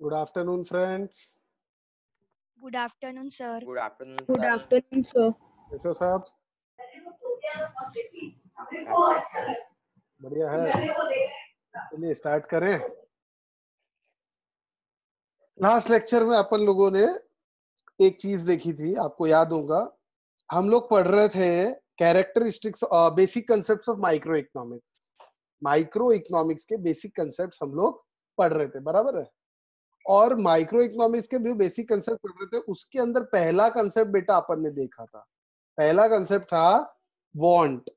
Good afternoon, friends. Good afternoon, sir. Good afternoon, Good sir. afternoon, sir. कैसे हो साहब? बढ़िया है। चलिए स्टार्ट करें। लास्ट लेक्चर में अपन लोगों ने एक चीज देखी थी, आपको याद होगा। हम लोग पढ़ रहे थे characteristics, basic concepts of micro economics. Micro economics के बेसिक कंसेप्ट्स हम लोग पढ़ रहे थे, बराबर है। और माइक्रो इकोनॉमिक्स के जो बेसिक कंसेप्ट पढ़ रहे थे उसके अंदर पहला कंसेप्ट बेटा अपन ने देखा था। पहला कंसेप्ट था वांट।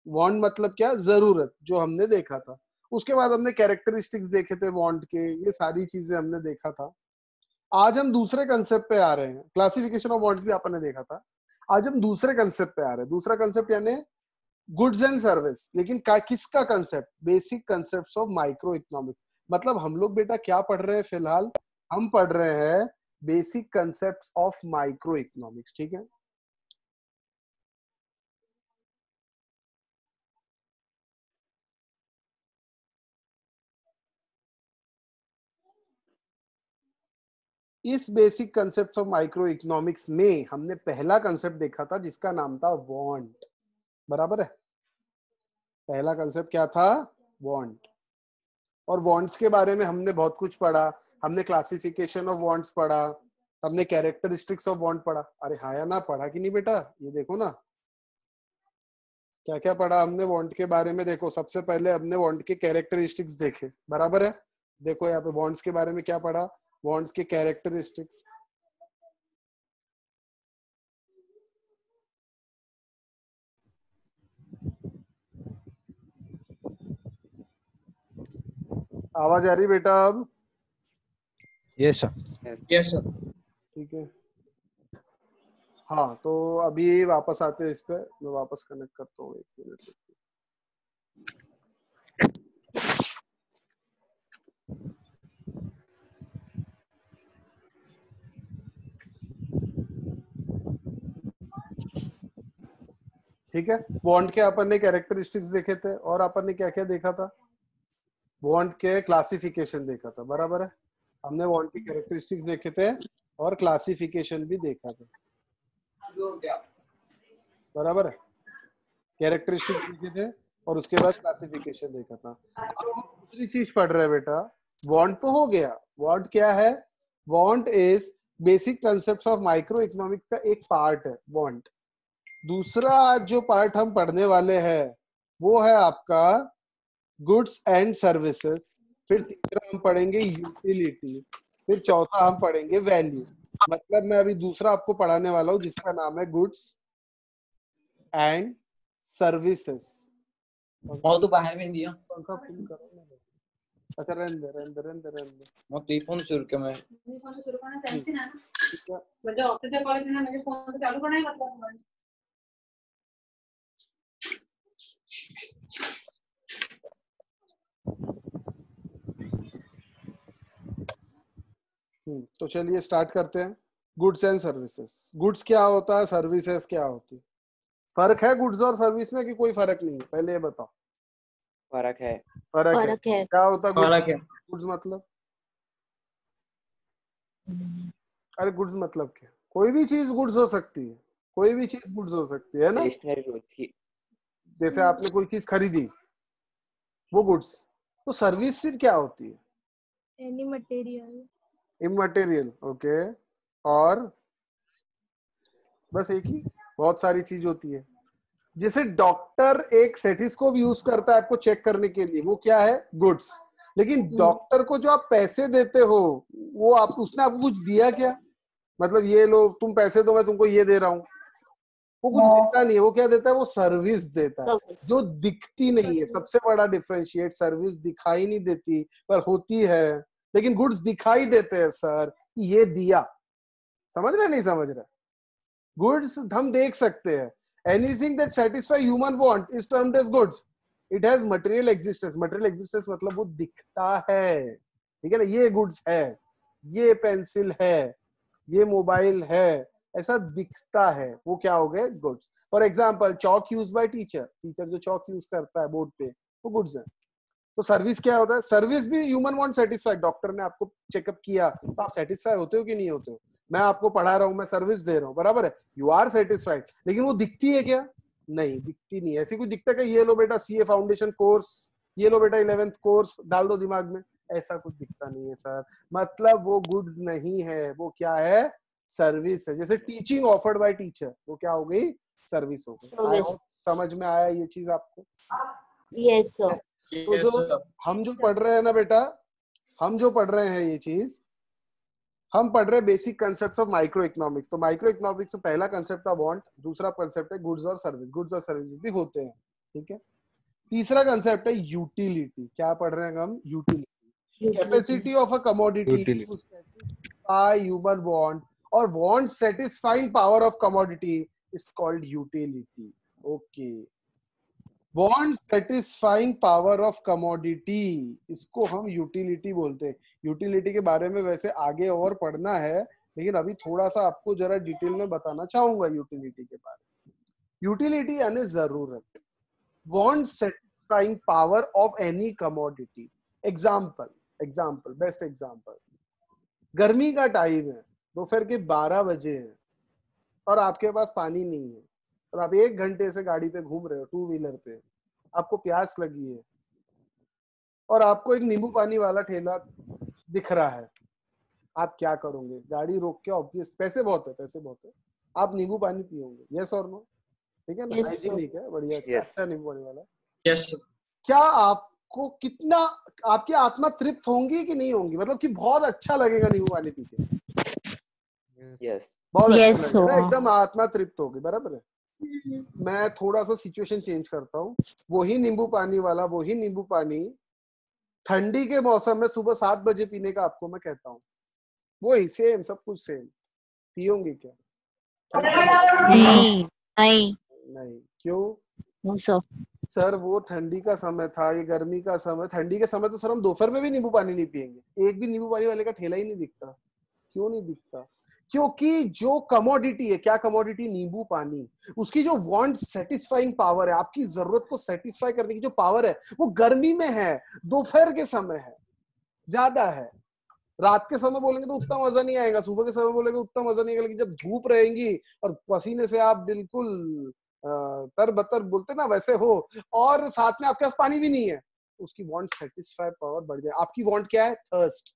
वांट मतलब क्या? जरूरत, जो हमने देखा था। उसके बाद हमने कैरेक्टरिस्टिक्स देखे थे वांट के, ये सारी चीजें हमने देखा था। आज हम दूसरे कंसेप्ट पे आ रहे हैं। क्लासिफिकेशन ऑफ वांट्स भी अपन ने देखा था। आज हम दूसरे कंसेप्ट पे आ रहे हैं। दूसरा कंसेप्ट यानी गुड्स एंड सर्विस। लेकिन किसका concept? Basic concepts of micro economics. मतलब हम लोग बेटा क्या पढ़ रहे हैं फिलहाल? हम पढ़ रहे हैं basic concepts of micro economics, ठीक है। इस basic concept of micro economics में हमने पहला कंसेप्ट देखा था जिसका नाम था वांट, बराबर है। पहला कंसेप्ट क्या था? वांट। और वांट्स के बारे में हमने बहुत कुछ पढ़ा। हमने क्लासिफिकेशन ऑफ वांट्स पढ़ा, हमने कैरेक्टरिस्टिक्स ऑफ वांट पढ़ा। अरे हाँ या ना, पढ़ा कि नहीं बेटा? ये देखो ना क्या क्या पढ़ा हमने वांट के बारे में। देखो सबसे पहले हमने वांट के कैरेक्टरिस्टिक्स देखे, बराबर है। देखो यहाँ पे वांट्स के बारे में क्या पढ़ा, वांट्स के कैरेक्टरिस्टिक्स। आवाज आ रही बेटा अब? Yes sir. Yes, sir. ठीक है। हाँ तो अभी वापस आते हैं इस पे। मैं वापस कनेक्ट करता हूँ, 1 मिनट। ठीक है। वांट के अपन ने कैरेक्टरिस्टिक्स देखे थे और अपन ने क्या क्या देखा था? वांट के क्लासिफिकेशन देखा था, बराबर है। हमने वांट के कैरेक्टरिस्टिक्स देखे थे और क्लासिफिकेशन भी देखा था, बराबर है। कैरेक्टरिस्टिक्स देखे थे और उसके बाद क्लासिफिकेशन देखा था। अब हम दूसरी चीज पढ़ रहे हैं बेटा। वांट तो हो गया। वांट क्या है? Want is basic concepts of micro economic का एक पार्ट है वांट। दूसरा जो पार्ट हम पढ़ने वाले हैं वो है आपका गुड्स एंड सर्विसेज। फिर तीसरा हम पढ़ेंगे यूटिलिटी। फिर चौथा हम पढ़ेंगे वैल्यू। मतलब मैं अभी दूसरा आपको पढ़ाने वाला हूँ जिसका नाम है गुड्स एंड सर्विसेज। और तो बाहर में दिया पंखा फुल करो ना। अच्छा रहने दे रहने दे रहने दे रहने दे। मग ते फोन सुरू के मैं फोन सुरू करना सेंसी ना ठीक है। म्हणजे ऑफिसच्या कॉलेज में म्हणजे फोन चालू करना ही मतलब तो चलिए स्टार्ट करते हैं। Goods and services. गुड्स क्या होता है, सर्विसेज क्या होती है? फर्क है गुड्स और सर्विस में कि कोई फर्क नहीं है? पहले ये बताओ। फर्क है। फर्क है। क्या होता है फरक है गुड्स मतलब? अरे गुड्स मतलब क्या? कोई भी चीज गुड्स हो सकती है। कोई भी चीज गुड्स हो सकती है ना। स्टेशनरी होती जैसे आपने कोई चीज खरीदी, वो गुड्स। तो सर्विस फिर क्या होती है? Any material. इमटेरियल। ओके। और बस एक ही? बहुत सारी चीज होती है। जैसे डॉक्टर एक स्टेथोस्कोप यूज करता है आपको चेक करने के लिए, वो क्या है? गुड्स। लेकिन डॉक्टर को जो आप पैसे देते हो वो आप, उसने आपको कुछ दिया क्या? मतलब ये लो तुम पैसे दो, मैं तुमको ये दे रहा हूँ। वो कुछ देता नहीं है। वो क्या देता है? वो सर्विस देता है जो दिखती नहीं है। सबसे बड़ा डिफरेंशिएट, सर्विस दिखाई नहीं देती पर होती है, लेकिन गुड्स दिखाई देते हैं। सर ये दिया, समझ रहे नहीं समझ रहे? गुड्स हम देख सकते हैं। Anything that satisfy human want is termed as goods. It has material existence. Material existence मतलब वो दिखता है, ठीक है ना। ये गुड्स है, ये पेंसिल है, ये मोबाइल है, ऐसा दिखता है, वो क्या हो गए? Goods. For example Chowk use by teacher. Teacher जो चौक यूज करता है बोर्ड पे, वो गुड्स है। तो सर्विस क्या होता है? सर्विस भी ह्यूमन वांट सेटिस्फाइड। डॉक्टर ने आपको चेकअप किया तो आप सेटिस्फाई होते हो कि नहीं होते हो? मैं आपको पढ़ा रहा हूँ, मैं सर्विस दे रहा हूँ, बराबर है, यू आर सेटिस्फाइड। लेकिन वो दिखती है क्या? नहीं दिखती, नहीं। ऐसी कुछ दिखता है कि ये लो बेटा सीए फाउंडेशन कोर्स, ये लो बेटा 11th कोर्स, डाल दो दिमाग में, ऐसा कुछ दिखता नहीं है सर। मतलब वो गुड्स नहीं है, वो क्या है? सर्विस है। जैसे टीचिंग ऑफर्ड बाय टीचर, वो क्या हो गई? सर्विस हो गई। आई होप समझ में आया ये चीज आपको? Yes sir. तो जो हम जो पढ़ रहे हैं ना बेटा, हम जो पढ़ रहे हैं ये चीज, हम पढ़ रहे हैं basic concepts of micro economics. तो माइक्रो इकोनॉमिक्स में पहला कंसेप्ट था वांट, दूसरा कंसेप्ट है गुड्स और सर्विस। गुड्स और सर्विस भी होते हैं, ठीक है। तीसरा कंसेप्ट है यूटिलिटी। क्या पढ़ रहे हैं हम? Utility. Capacity of a commodity to satisfy human want or want satisfying power of commodity is called utility. Okay. Want satisfying power of commodity, इसको हम यूटिलिटी बोलते हैं। यूटिलिटी के बारे में वैसे आगे और पढ़ना है, लेकिन अभी थोड़ा सा आपको जरा डिटेल में बताना चाहूंगा यूटिलिटी के बारे में। यूटिलिटी यानी जरूरत। Want satisfying power of any commodity. Example, best example, गर्मी का टाइम है, दोपहर के 12 बजे है और आपके पास पानी नहीं है और आप 1 घंटे से गाड़ी पे घूम रहे हो, 2 व्हीलर पे, आपको प्यास लगी है और आपको एक नींबू पानी वाला ठेला दिख रहा है। आप क्या करोगे? गाड़ी रोक के, ऑब्वियस पैसे बहुत है, आप नींबू पानी पियोगे? यस और नो? ठीक है ना? हाइजीनिक है, बढ़िया, अच्छा नींबू पानी वाला। यस। क्या आपको कितना, आपकी आत्मा तृप्त होंगी कि नहीं होंगी? मतलब कि बहुत अच्छा लगेगा नींबू पानी पी के? यस, बहुत अच्छा Yes, लगेगा, sir. एकदम आत्मा तृप्त होगी, बराबर है। मैं थोड़ा सा सिचुएशन चेंज करता हूँ। वही नींबू पानी वाला, वही नींबू पानी ठंडी के मौसम में सुबह 7 बजे पीने का आपको मैं कहता हूँ, वही सेम, सब कुछ सेम, पियोगे क्या? नहीं नहीं नहीं। क्यों? No sir. सर वो ठंडी का समय था, ये गर्मी का समय। ठंडी के समय तो सर हम दोपहर में भी नींबू पानी नहीं पियेंगे, एक भी नींबू पानी वाले का ठेला ही नहीं दिखता। क्यों नहीं दिखता? क्योंकि जो कमोडिटी है, क्या कमोडिटी? नींबू पानी। उसकी जो वांट सेटिस्फाइंग पावर है, आपकी जरूरत को सेटिस्फाई करने की जो पावर है, वो गर्मी में है, दोपहर के समय है, ज्यादा है। रात के समय बोलेंगे तो उतना मजा नहीं आएगा, सुबह के समय बोलेंगे उतना मजा नहीं आएगा, लेकिन जब धूप रहेंगी और पसीने से आप बिल्कुल तरबतर बोलते ना वैसे हो, और साथ में आपके पास पानी भी नहीं है, उसकी वांट सेटिस्फाई पावर बढ़ जाए। आपकी वांट क्या है? थर्स्ट।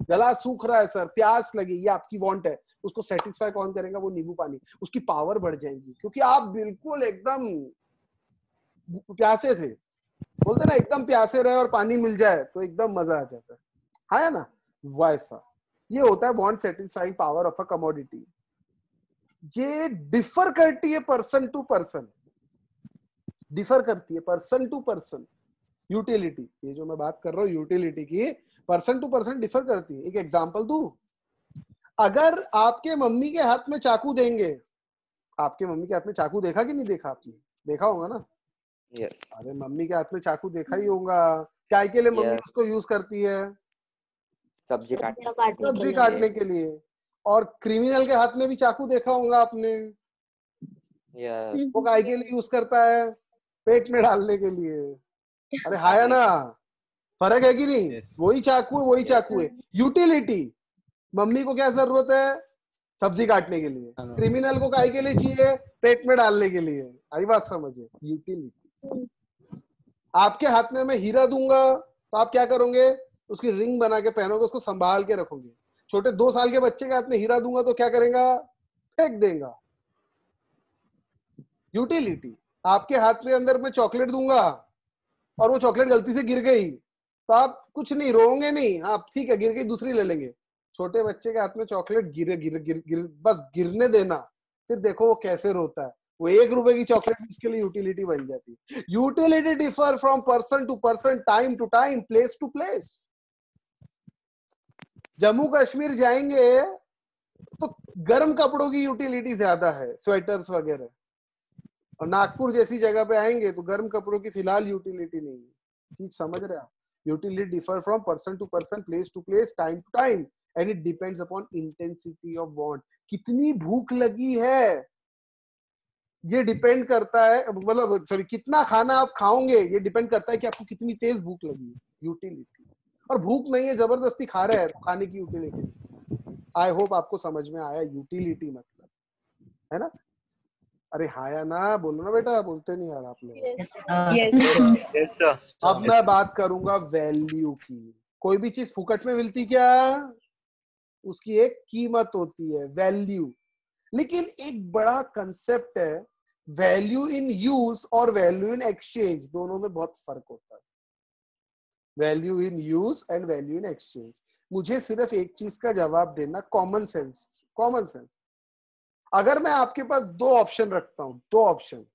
गला सूख रहा है सर, प्यास लगी, ये आपकी वांट है। उसको सेटिस्फाई कौन करेगा? वो नींबू पानी। उसकी पावर बढ़ जाएगी, क्योंकि आप बिल्कुल एकदम प्यासे थे, बोलते ना एकदम प्यासे रहे और पानी मिल जाए तो एकदम मजा आ जाता है ना? वैसा ये होता है want satisfying power of a commodity. ये डिफर करती है पर्सन टू पर्सन, डिफर करती है पर्सन टू पर्सन। यूटिलिटी, ये जो मैं बात कर रहा हूँ यूटिलिटी की, पर्सन टू पर्सन डिफर करती है। एक एग्जांपल दूं, अगर आपके मम्मी के हाथ में चाकू देंगे, आपके मम्मी के हाथ में चाकू देखा कि नहीं देखा? आपने देखा होगा ना? यस, अरे मम्मी के हाथ में चाकू देखा ही होगा। क्या के लिए मम्मी उसको यूज करती है? सब्जी सब्जी काटने के लिए। और क्रिमिनल के हाथ में भी चाकू देखा होगा आपने, यस, वो काय के लिए यूज करता है? पेट में डालने के लिए। अरे हाया ना, फर्क है कि नहीं? Yes. वही चाकू है, वही चाकू है। यूटिलिटी, मम्मी को क्या जरूरत है? सब्जी काटने के लिए। क्रिमिनल को काय के लिए चाहिए? पेट में डालने के लिए। आई बात समझे? यूटिलिटी। आपके हाथ में मैं हीरा दूंगा तो आप क्या करोगे? उसकी रिंग बना के पहनोगे, उसको संभाल के रखोगे। छोटे 2 साल के बच्चे के हाथ में हीरा दूंगा तो क्या करेगा? फेंक देगा। यूटिलिटी। आपके हाथ में अंदर में चॉकलेट दूंगा और वो चॉकलेट गलती से गिर गई तो आप कुछ नहीं, रोओगे नहीं, हाँ ठीक है गिर गई, दूसरी ले लेंगे। छोटे बच्चे के हाथ में चॉकलेट गिरे, गिर गिर गिर बस गिरने देना, फिर देखो वो कैसे रोता है। वो 1 रुपए की चॉकलेट उसके लिए यूटिलिटी बन जाती है। Utility differ from person to person, time to time, place to place. Jammu Kashmir जाएंगे तो गर्म कपड़ों की यूटिलिटी ज्यादा है, स्वेटर्स वगैरह, और नागपुर जैसी जगह पे आएंगे तो गर्म कपड़ों की फिलहाल यूटिलिटी नहीं है। चीज समझ रहे आप? Utility differ from person to person, place to place, time to time, and it depends upon intensity of want. कितनी भूख लगी है, ये डिपेंड करता है, मतलब सॉरी, कितना खाना आप खाओगे ये डिपेंड करता है कि आपको कितनी तेज भूख लगी है, यूटिलिटी। और भूख नहीं है, जबरदस्ती खा रहे हैं तो खाने की यूटिलिटी। आई होप आपको समझ में आया यूटिलिटी मतलब, है ना? अरे हाँ या ना बोलो ना बेटा, बोलते नहीं यार आप लोग। Yes sir. अब मैं बात करूंगा वैल्यू की। कोई भी चीज फुकट में मिलती क्या? उसकी एक कीमत होती है, वैल्यू। लेकिन एक बड़ा कंसेप्ट है, वैल्यू इन यूज और वैल्यू इन एक्सचेंज, दोनों में बहुत फर्क होता है। Value in use and value in exchange. मुझे सिर्फ एक चीज का जवाब देना, कॉमन सेंस। Common sense. अगर मैं आपके पास दो ऑप्शन रखता हूं, दो ऑप्शन,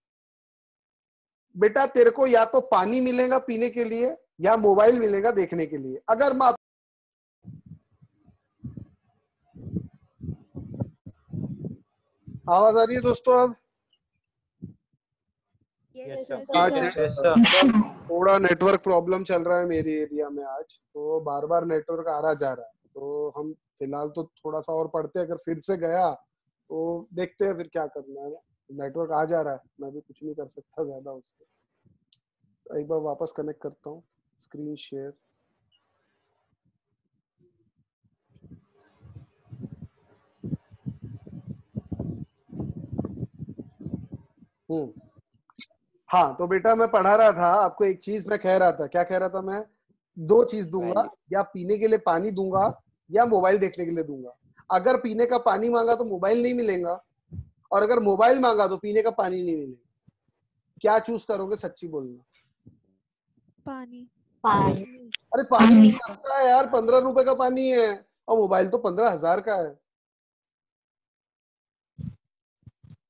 बेटा तेरे को या तो पानी मिलेगा पीने के लिए या मोबाइल मिलेगा देखने के लिए। अगर मैं आवाज आ रही है दोस्तों? अब Yes, थोड़ा नेटवर्क प्रॉब्लम चल रहा है मेरे एरिया में आज, तो बार बार नेटवर्क आ रहा जा रहा है। तो हम फिलहाल तो थोड़ा सा और पढ़ते हैं, अगर फिर से गया तो देखते हैं फिर क्या करना है। नेटवर्क आ जा रहा है, मैं भी कुछ नहीं कर सकता ज्यादा उस पर। एक बार वापस कनेक्ट करता हूँ, स्क्रीन शेयर। हाँ तो बेटा मैं पढ़ा रहा था आपको, एक चीज मैं कह रहा था। क्या कह रहा था मैं? दो चीज दूंगा, या पीने के लिए पानी दूंगा या मोबाइल देखने के लिए दूंगा। अगर पीने का पानी मांगा तो मोबाइल नहीं मिलेगा, और अगर मोबाइल मांगा तो पीने का पानी नहीं मिलेगा। क्या चूज करोगे? सच्ची बोलना। पानी। पानी। अरे पानी सस्ता है यार, 15 रुपए का पानी है, और मोबाइल तो 15,000 का है।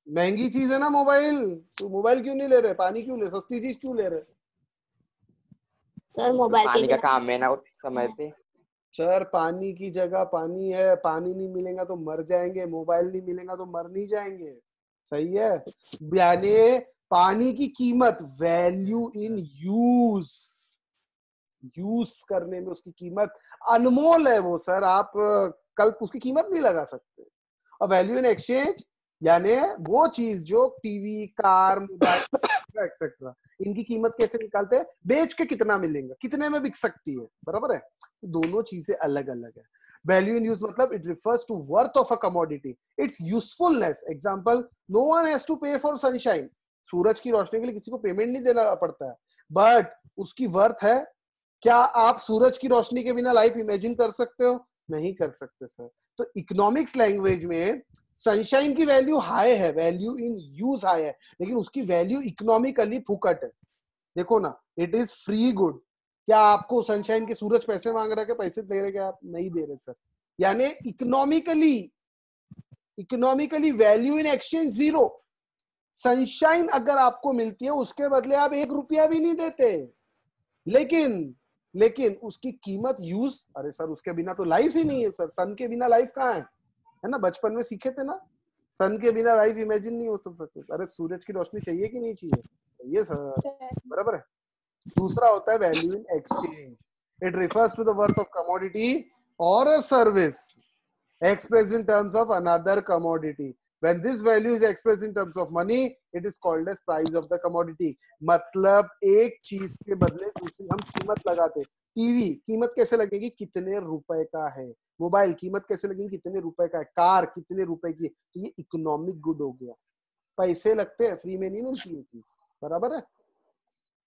महंगी चीज है ना मोबाइल, तो मोबाइल क्यों नहीं ले रहे? पानी क्यों ले? सस्ती चीज क्यों ले रहे? सर मोबाइल पानी का काम है ना उस समय पे। सर पानी की जगह पानी है, पानी नहीं मिलेगा तो मर जाएंगे, मोबाइल नहीं मिलेगा तो मर नहीं जाएंगे। सही है? यानी पानी की कीमत, वैल्यू इन यूज, यूज करने में उसकी कीमत अनमोल है वो सर, आप कल उसकी कीमत नहीं लगा सकते। और वैल्यू इन एक्सचेंज यानी वो चीज जो टीवी, कार, मोबाइल एक्सेट्रा, इनकी कीमत कैसे निकालते हैं? बेच के कितना मिलेगा, कितने में बिक सकती है, बराबर है? दोनों चीजें अलग अलग है। वैल्यू इन यूज मतलब it refers to worth of a commodity, its usefulness. Example, no one has to pay for sunshine. सूरज की रोशनी के लिए किसी को पेमेंट नहीं देना पड़ता है, बट उसकी वर्थ है। क्या आप सूरज की रोशनी के बिना लाइफ इमेजिन कर सकते हो? नहीं कर सकते सर। तो इकोनॉमिक्स लैंग्वेज में सनशाइन की वैल्यू हाई है, वैल्यू इन यूज हाई है, लेकिन उसकी वैल्यू इकोनॉमिकली फुकट है। देखो ना, इट इज फ्री गुड। क्या आपको सनशाइन के सूरज पैसे मांग रहा है? पैसे दे रहे क्या आप? नहीं दे रहे सर। यानी economically value in exchange zero. Sunshine अगर आपको मिलती है उसके बदले आप 1 रुपया भी नहीं देते, लेकिन उसकी कीमत यूज, अरे सर उसके बिना तो लाइफ ही नहीं है सर। सन के बिना लाइफ कहाँ है ना? बचपन में सीखे थे ना, सन के बिना लाइफ इमेजिन नहीं हो सकती। अरे सूरज की रोशनी चाहिए कि नहीं चाहिए? चाहिए सर, बराबर है। दूसरा होता है value in exchange, it refers to the worth of commodity और a service expressed in terms of another commodity. When this value is expressed in terms of money, it is called as price of the commodity. मतलब एक चीज के बदले दूसरी हम कीमत लगाते। टीवी कीमत कैसे लगेगी? कितने रुपए का है। मोबाइल कीमत कैसे लगेगी? कितने रुपए का है। कार कितने रुपए की है। तो ये इकोनॉमिक गुड हो गया, पैसे लगते हैं, फ्री में नहीं मिलती है चीज, बराबर है।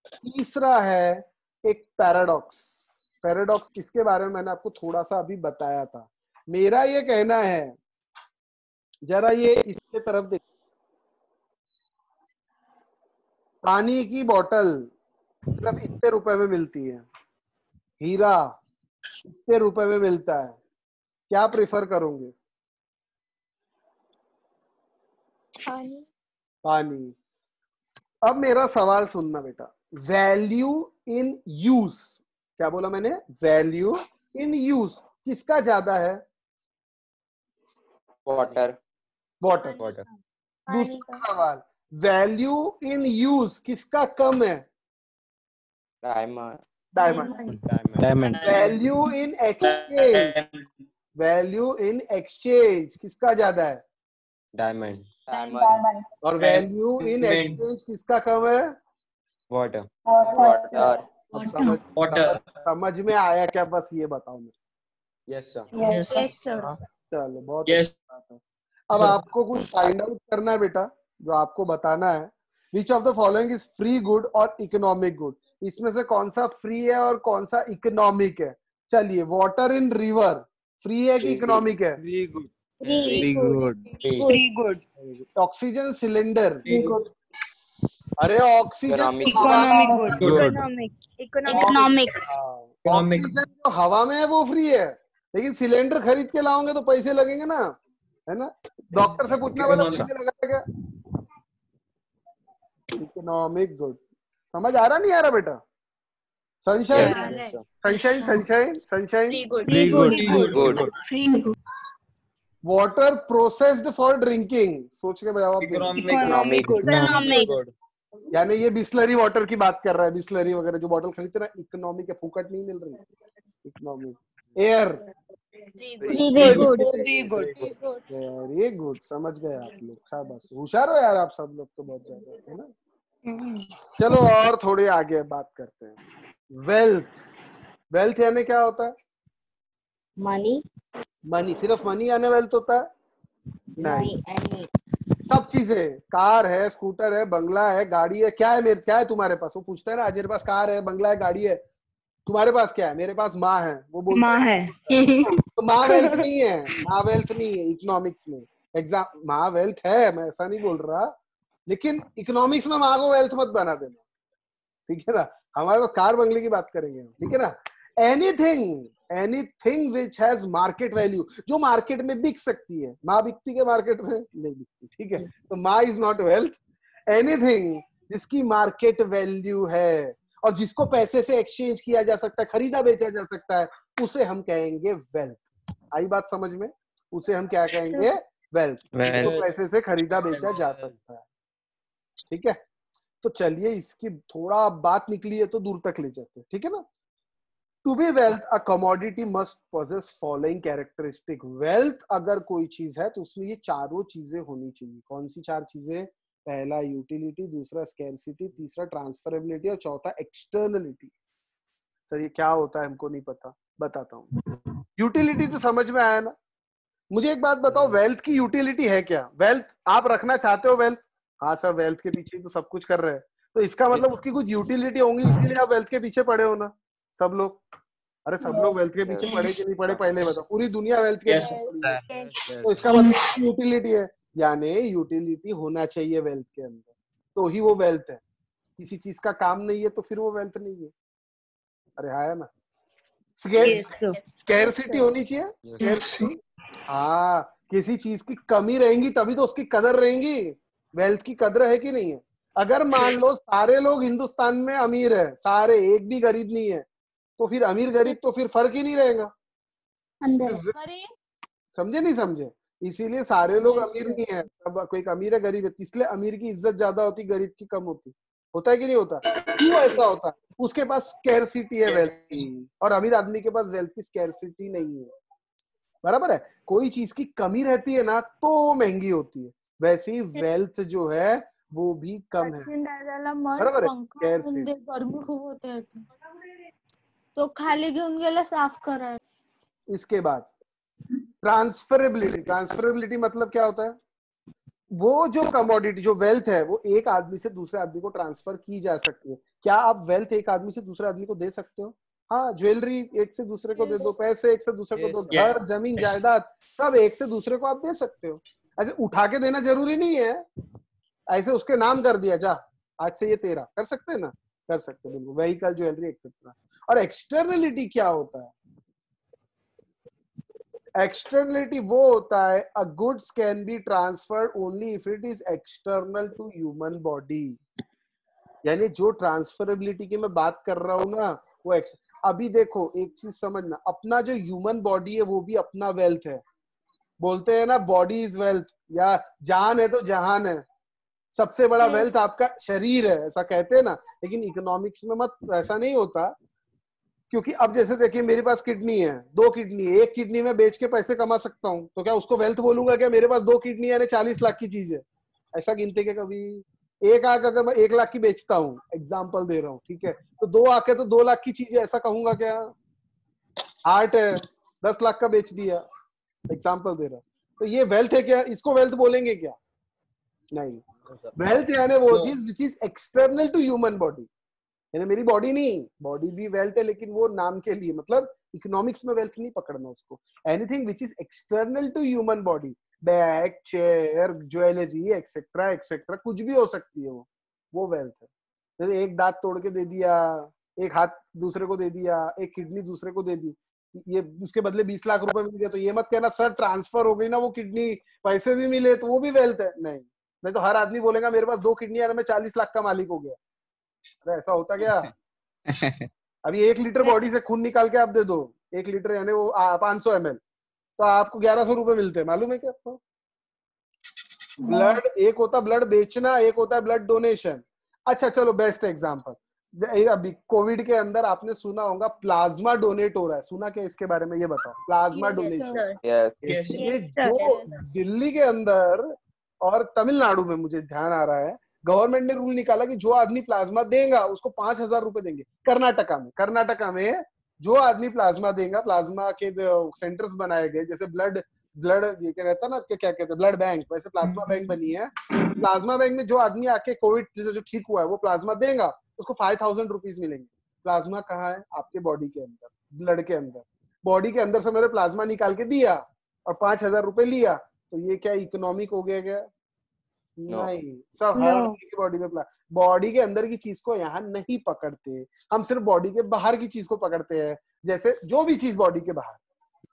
तीसरा है एक पैराडॉक्स। पैराडॉक्स इसके बारे में मैंने आपको थोड़ा सा अभी बताया था। मेरा ये कहना है, जरा ये इसके तरफ देख, पानी की बोतल सिर्फ इतने रुपए में मिलती है, हीरा इतने रुपए में मिलता है, क्या प्रेफर करोगे? पानी। अब मेरा सवाल सुनना बेटा, वैल्यू इन यूज, क्या बोला मैंने? वैल्यू इन यूज किसका ज्यादा है? वाटर। दूसरा सवाल, वैल्यू इन यूज किसका कम है? डायमंड। वैल्यू इन एक्सचेंज किसका ज्यादा है? डायमंड। डायमंड, और वैल्यू इन एक्सचेंज किसका कम है? वाटर, वाटर, अब समझ में आया क्या? बस ये बताओ मुझे। Yes sir, Yes, sir. चलो बहुत Yes. अच्छी बात है। अब आपको कुछ फाइंड आउट करना है बेटा, जो आपको बताना है। Which of the following is free good और इकोनॉमिक गुड? इसमें से कौन सा फ्री है और कौन सा इकोनॉमिक है? चलिए, वाटर इन रिवर फ्री है कि इकोनॉमिक है? Very good. Free good. Free good. Oxygen cylinder, अरे oxygen Economic. Good. Economic. Oxygen जो हवा में है वो फ्री है, लेकिन सिलेंडर खरीद के लाओगे तो पैसे लगेंगे ना, है ना? डॉक्टर से पूछना वाला पैसे लगाएगा। Economic good. समझ आ रहा नहीं आ रहा बेटा? Sunshine, sunshine, sunshine, sunshine. Very good. Good. Water processed for drinking, सोच के जवाब दे। Economic. Economic. यानी ये बिस्लरी वाटर की बात कर रहा है, बिस्लरी वगैरह जो बॉटल खरीदते ना, इकोनॉमिक है, फुकट नहीं मिल रही। Economic. Air, Free good. Free good. Very good, समझ गए आप लोग, शाबाश, होशियार हो यार आप सब लोग तो बहुत ज्यादा, है ना? चलो और थोड़ी आगे बात करते हैं। वेल्थ, वेल्थ यानी क्या होता है? Money. मनी, सिर्फ मनी यानी वेल्थ होता है? नहीं, Any. सब चीजें, कार है, स्कूटर है, बंगला है, गाड़ी है, क्या है मेरे, क्या है तुम्हारे पास? वो पूछता है ना, आज मेरे पास कार है, बंगला है, गाड़ी है, तुम्हारे पास क्या है? मेरे पास माँ है, वो बोलता माँ है। तो माँ वेल्थ नहीं है, माँ वेल्थ नहीं है इकोनॉमिक्स में। एग्जाम, माँ वेल्थ है, मैं ऐसा नहीं बोल रहा, लेकिन इकोनॉमिक्स में माँ को वेल्थ मत बना देना, ठीक है ना? हमारे पास कार बंगले की बात करेंगे, ठीक है ना? Anything which has market value, जो मार्केट में बिक सकती है। माँ बिकती है मार्केट में? नहीं बिकती, ठीक है? तो माँ इज नॉट वेल्थ। एनीथिंग जिसकी मार्केट वैल्यू है और जिसको पैसे से एक्सचेंज किया जा सकता है, खरीदा बेचा जा सकता है, उसे हम कहेंगे वेल्थ। आई बात समझ में? उसे हम क्या कहेंगे? वेल्थ, जिसको पैसे से खरीदा बेचा जा सकता है, ठीक है? तो चलिए, इसकी थोड़ा बात निकली है तो दूर तक ले जाते हैं, ठीक है ना? To be wealth a commodity must possess following characteristic. Wealth अगर कोई चीज है तो उसमें ये चारों चीजें होनी चाहिए। कौन सी चार चीजें? पहला यूटिलिटी, दूसरा स्कैरसिटी, तीसरा ट्रांसफरेबिलिटी और चौथा एक्सटर्नलिटी। सर ये क्या होता है हमको नहीं पता, बताता हूँ। यूटिलिटी तो समझ में आया ना? मुझे एक बात बताओ, वेल्थ की यूटिलिटी है क्या? वेल्थ आप रखना चाहते हो वेल्थ? हाँ सर, वेल्थ के पीछे तो सब कुछ कर रहे हैं, तो इसका मतलब उसकी कुछ यूटिलिटी होंगी, इसीलिए आप वेल्थ के पीछे पड़े हो ना सब लोग? अरे सब लोग वेल्थ के पीछे पड़े कि नहीं पड़े पहले बताओ? पूरी दुनिया वेल्थ के पीछे पड़ी है, तो इसका मतलब यूटिलिटी है, यानी यूटिलिटी होना चाहिए वेल्थ के अंदर, तो ही वो वेल्थ है। किसी चीज का काम नहीं है तो फिर वो वेल्थ नहीं है। अरे है ना? स्कैरसिटी होनी चाहिए, स्कैरसिटी। हाँ, किसी चीज की कमी रहेंगी तभी तो उसकी कदर रहेंगी। वेल्थ की कदर है कि नहीं है? अगर मान लो सारे लोग हिंदुस्तान में अमीर है, सारे, एक भी गरीब नहीं है, तो फिर अमीर गरीब तो फिर फर्क ही नहीं रहेगा। समझे नहीं समझे? इसीलिए सारे लोग अमीर नहीं है, अब कोई अमीर है गरीब है, इसलिए अमीर की इज्जत ज्यादा होती, गरीब की कम होती। होता है कि नहीं होता? क्यों ऐसा होता है? उसके पास स्कैरसिटी है वेल्थ की, और अमीर आदमी के पास वेल्थ की स्कैरसिटी नहीं है। बराबर है? कोई चीज की कमी रहती है ना तो महंगी होती है, वैसे ही वेल्थ जो है वो भी कम है। बरोबर आहे? Scarcity. गरमी खूप होते तो खाली घेऊन गेला साफ करा। इसके बाद ट्रांसफरेबिलिटी। ट्रांसफरेबिलिटी मतलब क्या होता है? वो जो कमोडिटी, जो वेल्थ है, वो एक आदमी से दूसरे आदमी को ट्रांसफर की जा सकती है। क्या आप वेल्थ एक आदमी से दूसरे आदमी को दे सकते हो? हाँ, ज्वेलरी एक से दूसरे को दे दो, पैसे एक से दूसरे को दो, घर, जमीन, जायदाद सब एक से दूसरे को आप दे सकते हो। ऐसे उठा के देना जरूरी नहीं है, ऐसे उसके नाम कर दिया, जा आज से ये तेरा, कर सकते हैं ना? कर सकते हैं, बिल्कुल। Vehicle, jewellery, etcetera. और एक्सटर्नलिटी क्या होता है? एक्सटर्नलिटी वो होता है, a goods can be transferred only if it is external to human body. यानी जो ट्रांसफरेबिलिटी की मैं बात कर रहा हूं ना, वो अभी देखो एक चीज समझना, अपना जो ह्यूमन बॉडी है वो भी अपना वेल्थ है। बोलते हैं ना बॉडी इज वेल्थ, या जान है तो जहान है। सबसे बड़ा वेल्थ आपका शरीर है, ऐसा कहते हैं ना, लेकिन इकोनॉमिक्स में मत ऐसा नहीं होता। क्योंकि अब जैसे देखिए मेरे पास किडनी है, 2 किडनी है, एक किडनी में बेच के पैसे कमा सकता हूँ, तो क्या उसको वेल्थ बोलूंगा? क्या मेरे पास 2 किडनी यानी 40 लाख की चीज है? ऐसा गिनते क्या कभी? एक आंख अगर मैं 1 लाख की बेचता हूँ, एग्जाम्पल दे रहा हूँ, ठीक है, तो 2 आंखें तो 2 लाख की चीज है, ऐसा कहूंगा क्या? हार्ट है 10 लाख का बेच दिया, एग्जाम्पल दे रहा हूँ। तो ये वेल्थ है क्या? इसको वेल्थ बोलेंगे क्या? नहीं। वेल्थ यानी वो चीज which is external to human body, यानी मेरी बॉडी नहीं, बॉडी भी वेल्थ है लेकिन वो नाम के लिए, मतलब इकोनॉमिक्स में वेल्थ नहीं पकड़ना उसको। Anything which is external to human body, bag, chair, jewellery, etcetera etcetera, कुछ भी हो सकती है वो वेल्थ है। जैसे एक दांत तोड़ के दे दिया, एक हाथ दूसरे को दे दिया, एक किडनी दूसरे को दे दी, ये उसके बदले 20 लाख रुपए मिल गया, तो ये मत कहना सर ट्रांसफर हो गई ना वो किडनी, पैसे भी मिले तो वो भी वेल्थ है। नहीं तो हर आदमी बोलेगा मेरे पास 2 किडनी है, मैं 40 लाख का मालिक हो गया। अरे ऐसा होता क्या? अभी 1 लीटर बॉडी से खून निकाल के आप दे दो, 1 लीटर यानी वो 500 ml, तो आपको 1100 रुपए मिलते हैं, मालूम है क्या आपको? ब्लड एक होता ब्लड बेचना, एक होता है ब्लड डोनेशन। अच्छा चलो बेस्ट एग्जांपल, अभी कोविड के अंदर आपने सुना होगा प्लाज्मा डोनेट हो रहा है, सुना क्या इसके बारे में? ये बताओ, प्लाज्मा डोनेशन। Yes. ये जो दिल्ली के अंदर और तमिलनाडु में मुझे ध्यान आ रहा है, गवर्नमेंट ने रूल निकाला कि जो आदमी प्लाज्मा देगा उसको 5,000 रुपए देंगे। कर्नाटका में जो आदमी प्लाज्मा देगा, प्लाज्मा के सेंटर्स बनाए गए, जैसे ब्लड ये क्या रहता है ना, क्या कहते हैं, ब्लड बैंक, वैसे प्लाज्मा बैंक बनी है। प्लाज्मा बैंक में जो आदमी आके कोविड से जो ठीक हुआ है वो प्लाज्मा देगा, उसको 5,000 रुपीज मिलेंगे। प्लाज्मा कहाँ है? आपके बॉडी के अंदर, ब्लड के अंदर। बॉडी के अंदर से मेरे प्लाज्मा निकाल के दिया और 5,000 रुपए लिया, तो ये क्या इकोनॉमिक हो गया क्या? नहीं, सब हर आदमी की बॉडी में बॉडी के अंदर की चीज को यहाँ नहीं पकड़ते, हम सिर्फ बॉडी के बाहर की चीज को पकड़ते हैं। जैसे जो भी चीज बॉडी के बाहर,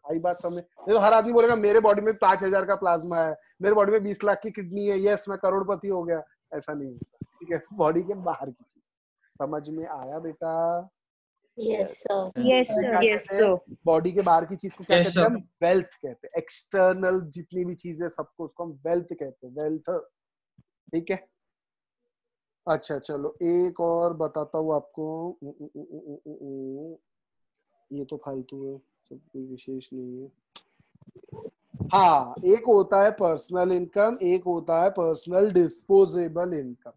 आई बात समझ? तो हर आदमी बोलेगा मेरे बॉडी में 5,000 का प्लाज्मा है, मेरे बॉडी में 20 लाख की किडनी है, यस मैं करोड़पति हो गया, ऐसा नहीं होता, ठीक है? बॉडी के बाहर की चीज। समझ में आया बेटा? Yes, sir. yes sir body के बाहर की चीज को क्या कहते हैं? हम वेल्थ कहते हैं। एक्सटर्नल जितनी भी चीजें सबको उसको हम वेल्थ कहते हैं, वेल्थ, ठीक है? अच्छा चलो एक और बताता हूँ आपको, ये तो फालतू है, सब कोई विशेष नहीं है। हाँ, एक होता है पर्सनल इनकम, एक होता है पर्सनल डिस्पोजेबल इनकम।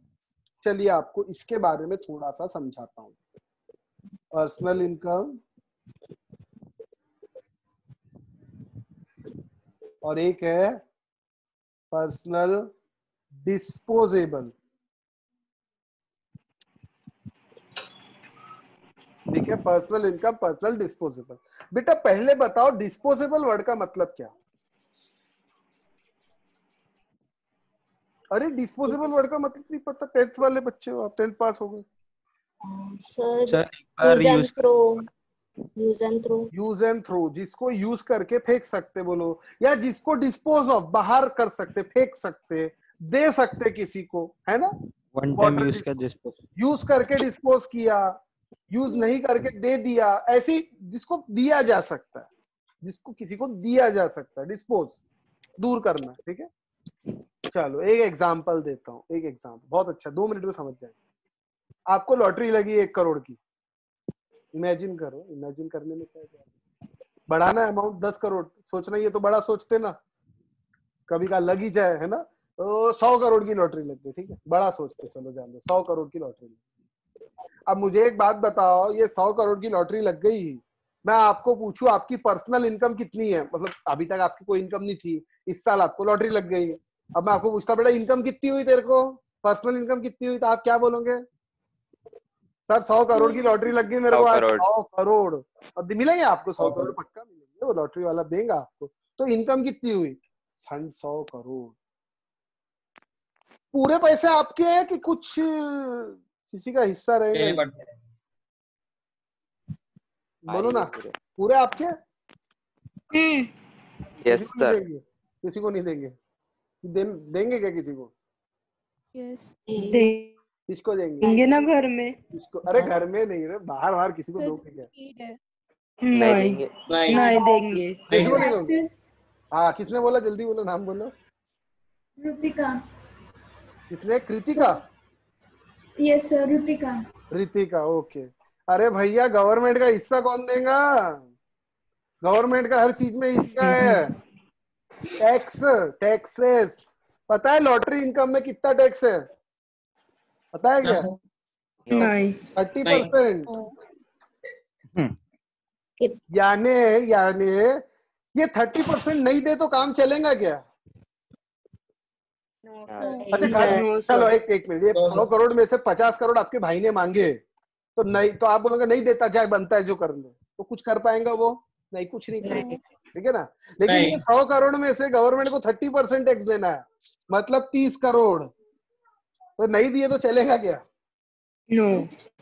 चलिए आपको इसके बारे में थोड़ा सा समझाता हूँ। पर्सनल इनकम और एक है पर्सनल डिस्पोजेबल, ठीक है? Personal income, personal disposable. बेटा पहले बताओ डिस्पोजेबल वर्ड का मतलब क्या? अरे डिस्पोजेबल वर्ड का मतलब नहीं पता? 10th वाले बच्चे हो आप, 10th पास हो गए। Sir, use and throw. Use and throw, जिसको यूज करके फेंक सकते बोलो, या जिसको डिस्पोज ऑफ, बाहर कर सकते, फेंक सकते, दे सकते किसी को, है ना? वन टाइम यूज का डिस्पोज, यूज करके डिस्पोज किया, यूज नहीं करके दे दिया, ऐसी जिसको दिया जा सकता है, जिसको किसी को दिया जा सकता है, डिस्पोज, दूर करना, ठीक है? चलो एक एग्जांपल देता हूँ, एक एग्जांपल बहुत अच्छा, 2 मिनट में समझ जाएंगे। आपको लॉटरी लगी 1 करोड़ की, इमेजिन करो, इमेजिन करने में क्या है, बढ़ाना अमाउंट 10 करोड़, सोचना ये तो बड़ा सोचते ना, कभी का लग ही जाए, है ना? तो 100 करोड़ की लॉटरी लग गई, ठीक है? बड़ा सोचते, चलो जान दो, 100 करोड़ की लॉटरी लग गई। अब मुझे एक बात बताओ, ये 100 करोड़ की लॉटरी लग गई, मैं आपको पूछूं आपकी पर्सनल इनकम कितनी है? मतलब अभी तक आपकी कोई इनकम नहीं थी, इस साल आपको लॉटरी लग गई, अब मैं आपको पूछता बेटा इनकम कितनी हुई तेरे को, पर्सनल इनकम कितनी हुई, तो आप क्या बोलोगे? सर 100 करोड़ की लॉटरी लग गई मेरे को आज, 100 करोड़, और मिलेंगे आपको 100 करोड़ पक्का मिलेंगे, वो लॉटरी वाला देगा आपको। तो इनकम कितनी हुई? 100 करोड़। पूरे पैसे आपके हैं कि कुछ किसी का हिस्सा रहेगा? बोलो ना, पूरे आपके? Yes sir. किसी को नहीं देंगे? देंगे क्या किसी को? यस किसको देंगे? देंगे ना घर में। किसको? अरे घर में नहीं रे, बाहर बाहर किसी को दोगे क्या? नहीं देंगे। नहीं देंगे। किसी को नहीं दोगे? हाँ, किसने बोला? जल्दी बोलो, नाम बोलो। ऋतिका। किसने? Kritika? Yes sir, Ritika. Ritika, okay. अरे भैया गवर्नमेंट का हिस्सा कौन देगा? गवर्नमेंट का हर चीज में हिस्सा है, टैक्सेस। पता है लॉटरी इनकम में कितना टैक्स है? पता है क्या? नहीं 30%। हम्म। यानी ये 30% नहीं दे तो काम चलेगा क्या? अच्छा No, sir. चलो एक मिनट, ये 100 करोड़ में से 50 करोड़ आपके भाई ने मांगे तो नहीं, तो आप बोलोगे नहीं देता, जाए बनता है जो कर ले, तो कुछ कर पाएगा वो? नहीं, कुछ नहीं करेगा, ठीक है ना? लेकिन ये 100 करोड़ में से गवर्नमेंट को 30% टैक्स देना है, मतलब 30 करोड़, तो नहीं दिए तो चलेगा क्या? No.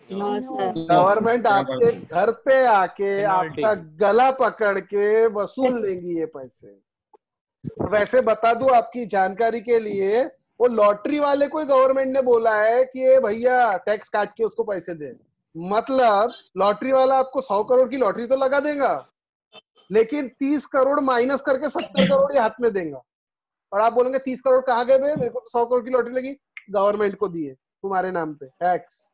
No sir. गवर्नमेंट आपके घर पे आके आपका गला पकड़ के वसूल लेंगी ये पैसे। वैसे बता दूं आपकी जानकारी के लिए, वो लॉटरी वाले को गवर्नमेंट ने बोला है कि ये भैया टैक्स काट के उसको पैसे दे, मतलब लॉटरी वाला आपको 100 करोड़ की लॉटरी तो लगा देगा, लेकिन 30 करोड़ माइनस करके 70 करोड़ ये हाथ में देगा। और आप बोलेंगे 30 करोड़ कहाँ गए बे? मेरे को तो 100 करोड़ की लॉटरी लगी, गवर्नमेंट को दिए तुम्हारे नाम पे टैक्स।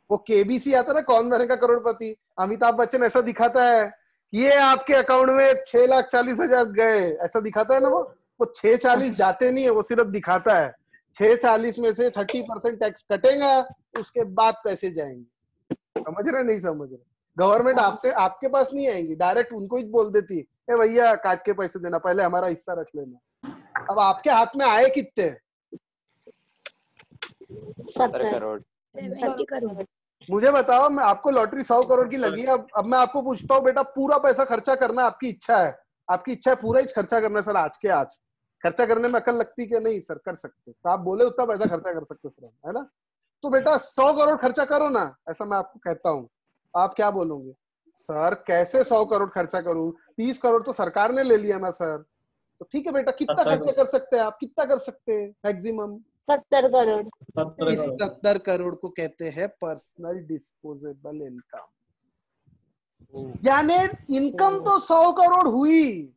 वो केबीसी आता ना, कौन बनेगा करोड़पति, अमिताभ बच्चन ऐसा दिखाता है ये आपके अकाउंट में 6,40,000 गए, ऐसा दिखाता है ना। वो 640 जाते नहीं है, वो सिर्फ दिखाता है। 640 में से 30% टैक्स कटेगा, उसके बाद पैसे जाएंगे। समझ रहे नहीं समझ रहे? गवर्नमेंट आपसे आपके पास नहीं आएंगी, डायरेक्ट उनको ही बोल देती है भैया काट के पैसे देना, पहले हमारा हिस्सा रख लेना। अब आपके हाथ में आए कितने? 70 करोड़। 30 करोड़। मुझे बताओ, मैं आपको लॉटरी 100 करोड़ की लगी है, अब मैं आपको पूछता हूँ बेटा पूरा पैसा खर्चा करना आपकी इच्छा है, आपकी इच्छा है पूरा ही खर्चा करना है सर, आज के आज खर्चा करने में अकल लगती कि नहीं सर? कर सकते, तो आप बोले उतना पैसा खर्चा कर सकते सर, है ना? तो बेटा 100 करोड़ खर्चा करो ना, ऐसा मैं आपको कहता हूँ। आप क्या बोलोगे? सर कैसे 100 करोड़ खर्चा करूं, 30 करोड़ तो सरकार ने ले लिया ना सर। तो ठीक है बेटा, कितना खर्चा कर सकते हैं आप, कितना कर सकते हैं मैक्सिमम? 70 करोड़। 70 करोड़ को कहते हैं पर्सनल डिस्पोजेबल इनकम। यानी इनकम तो 100 करोड़ हुई,